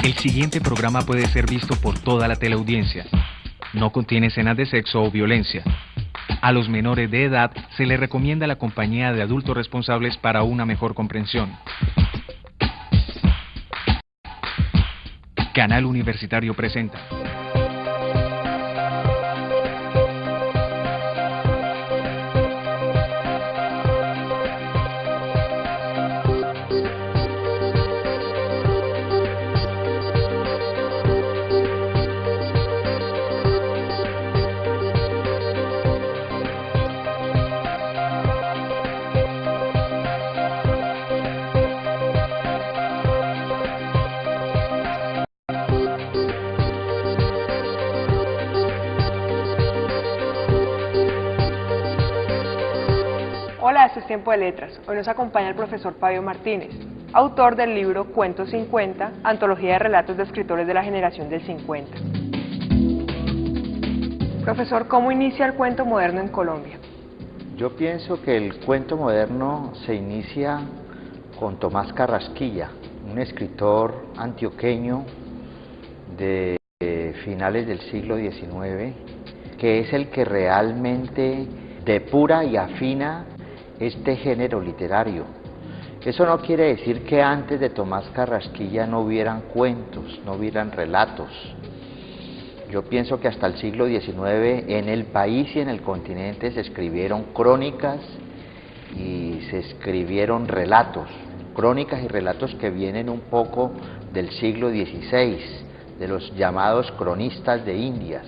El siguiente programa puede ser visto por toda la teleaudiencia. No contiene escenas de sexo o violencia. A los menores de edad se les recomienda la compañía de adultos responsables para una mejor comprensión. Canal Universitario presenta. Hola, esto es Tiempo de Letras. Hoy nos acompaña el profesor Fabio Martínez, autor del libro Cuentos 50, antología de relatos de escritores de la generación del 50. Profesor, ¿cómo inicia el cuento moderno en Colombia? Yo pienso que el cuento moderno se inicia con Tomás Carrasquilla, un escritor antioqueño de finales del siglo XIX, que es el que realmente depura y afina este género literario. Eso no quiere decir que antes de Tomás Carrasquilla no hubieran cuentos, no hubieran relatos. Yo pienso que hasta el siglo XIX en el país y en el continente se escribieron crónicas y se escribieron relatos, crónicas y relatos que vienen un poco del siglo XVI, de los llamados cronistas de Indias,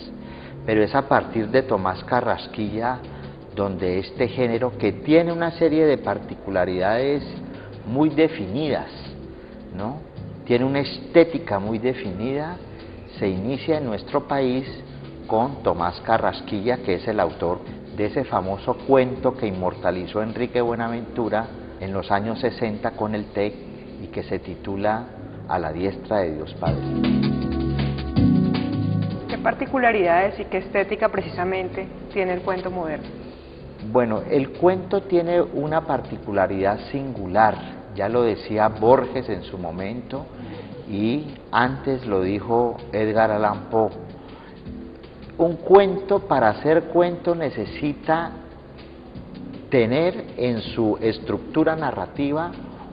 pero es a partir de Tomás Carrasquilla donde este género, que tiene una serie de particularidades muy definidas, ¿no? Tiene una estética muy definida, se inicia en nuestro país con Tomás Carrasquilla, que es el autor de ese famoso cuento que inmortalizó Enrique Buenaventura en los años 60 con el TEC y que se titula A la diestra de Dios Padre. ¿Qué particularidades y qué estética precisamente tiene el cuento moderno? Bueno, el cuento tiene una particularidad singular, ya lo decía Borges en su momento y antes lo dijo Edgar Allan Poe. Un cuento, para ser cuento, necesita tener en su estructura narrativa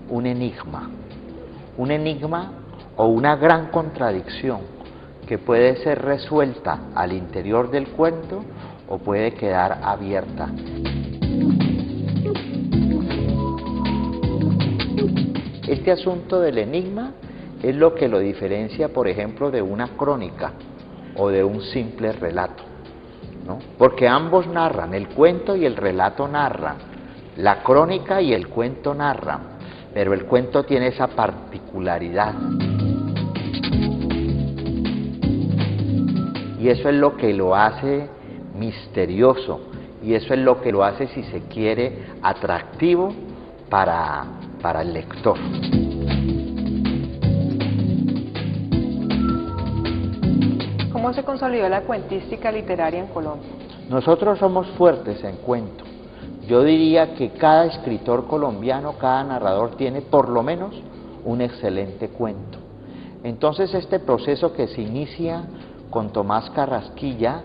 un enigma o una gran contradicción que puede ser resuelta al interior del cuento o puede quedar abierta. Este asunto del enigma es lo que lo diferencia, por ejemplo, de una crónica o de un simple relato, ¿no? Porque ambos narran, el cuento y el relato narran, la crónica y el cuento narran, pero el cuento tiene esa particularidad. Y eso es lo que lo hace misterioso, y eso es lo que lo hace, si se quiere, atractivo para el lector. ¿Cómo se consolidó la cuentística literaria en Colombia? Nosotros somos fuertes en cuento. Yo diría que cada escritor colombiano, cada narrador tiene por lo menos un excelente cuento. Entonces este proceso que se inicia con Tomás Carrasquilla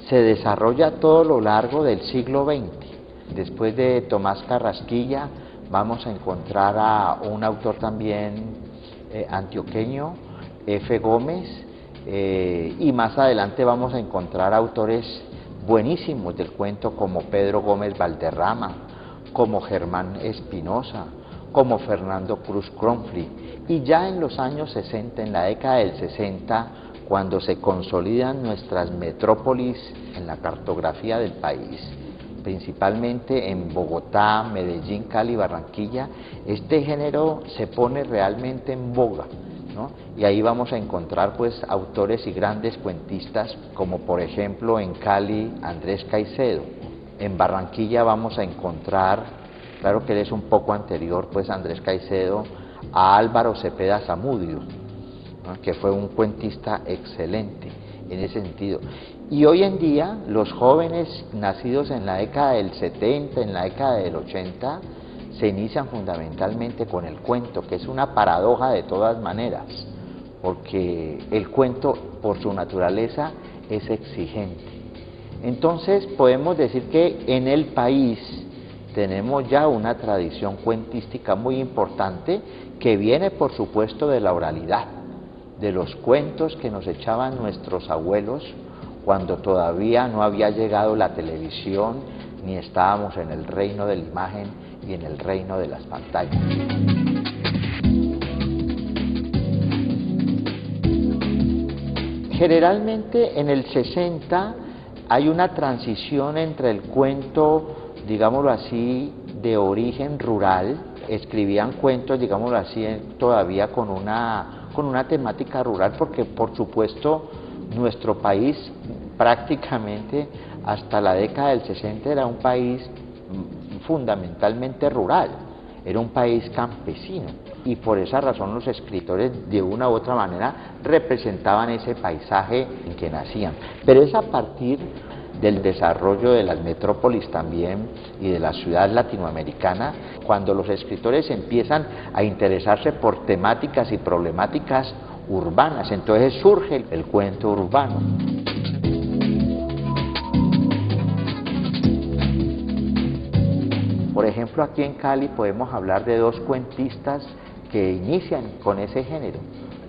se desarrolla a todo lo largo del siglo XX. Después de Tomás Carrasquilla vamos a encontrar a un autor también antioqueño, F. Gómez, y más adelante vamos a encontrar autores buenísimos del cuento como Pedro Gómez Valderrama, como Germán Espinosa, como Fernando Cruz Cronfli. Y ya en los años 60, en la década del 60, cuando se consolidan nuestras metrópolis en la cartografía del país, principalmente en Bogotá, Medellín, Cali, Barranquilla, este género se pone realmente en boga, ¿no? Y ahí vamos a encontrar pues autores y grandes cuentistas, como por ejemplo en Cali, Andrés Caicedo. En Barranquilla vamos a encontrar, claro que él es un poco anterior, pues Andrés Caicedo, a Álvaro Cepeda Zamudio, ¿no? Que fue un cuentista excelente en ese sentido. Y hoy en día los jóvenes nacidos en la década del 70, en la década del 80, se inician fundamentalmente con el cuento, que es una paradoja de todas maneras, porque el cuento por su naturaleza es exigente. Entonces podemos decir que en el país tenemos ya una tradición cuentística muy importante que viene por supuesto de la oralidad, de los cuentos que nos echaban nuestros abuelos cuando todavía no había llegado la televisión ni estábamos en el reino de la imagen y en el reino de las pantallas. Generalmente en el 60 hay una transición entre el cuento, digámoslo así, de origen rural. Escribían cuentos, digámoslo así, todavía con una temática rural, porque por supuesto nuestro país prácticamente hasta la década del 60 era un país fundamentalmente rural, era un país campesino, y por esa razón los escritores de una u otra manera representaban ese paisaje en que nacían. Pero es a partir del desarrollo de las metrópolis también y de la ciudad latinoamericana cuando los escritores empiezan a interesarse por temáticas y problemáticas urbanas, entonces surge el cuento urbano. Por ejemplo, aquí en Cali podemos hablar de dos cuentistas que inician con ese género.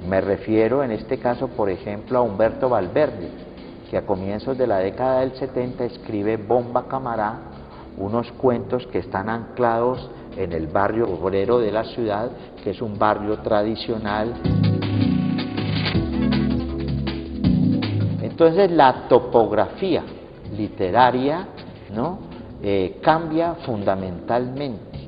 Me refiero en este caso, por ejemplo, a Humberto Valverde, que a comienzos de la década del 70 escribe Bomba Camará, unos cuentos que están anclados en el barrio obrero de la ciudad, que es un barrio tradicional. Entonces la topografía literaria, ¿no?, cambia fundamentalmente.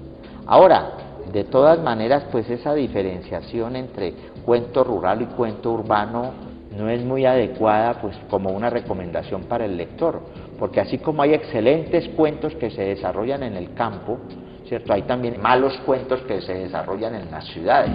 Ahora, de todas maneras, pues esa diferenciación entre cuento rural y cuento urbano no es muy adecuada pues como una recomendación para el lector, porque así como hay excelentes cuentos que se desarrollan en el campo, ¿cierto?, hay también malos cuentos que se desarrollan en las ciudades.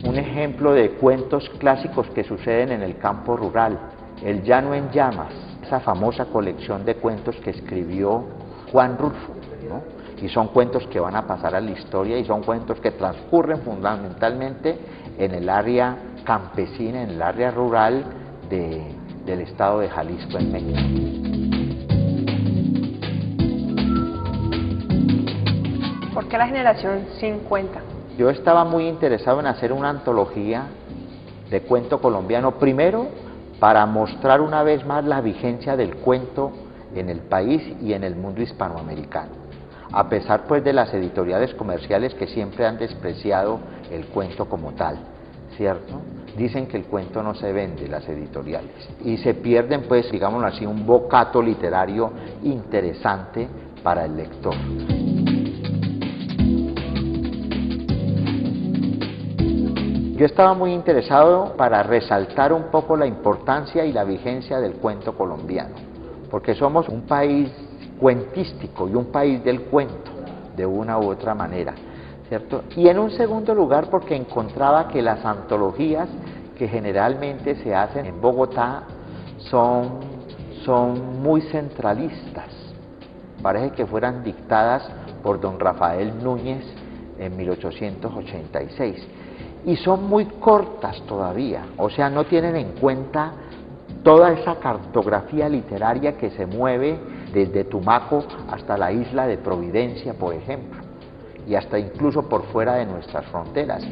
Un ejemplo de cuentos clásicos que suceden en el campo rural, El Llano en Llamas, esa famosa colección de cuentos que escribió Juan Rulfo, ¿no? Y son cuentos que van a pasar a la historia y son cuentos que transcurren fundamentalmente en el área campesina, en el área rural del estado de Jalisco en México. ¿Por qué la generación 50? Yo estaba muy interesado en hacer una antología de cuento colombiano, primero para mostrar una vez más la vigencia del cuento en el país y en el mundo hispanoamericano, a pesar pues de las editoriales comerciales que siempre han despreciado el cuento como tal, ¿cierto? Dicen que el cuento no se vende, las editoriales, y se pierden pues, digámoslo así, un bocato literario interesante para el lector. Yo estaba muy interesado para resaltar un poco la importancia y la vigencia del cuento colombiano, porque somos un país cuentístico y un país del cuento, de una u otra manera, ¿cierto? Y en un segundo lugar porque encontraba que las antologías que generalmente se hacen en Bogotá son muy centralistas, parece que fueran dictadas por don Rafael Núñez en 1886. Y son muy cortas todavía, o sea, no tienen en cuenta toda esa cartografía literaria que se mueve desde Tumaco hasta la isla de Providencia, por ejemplo, y hasta incluso por fuera de nuestras fronteras.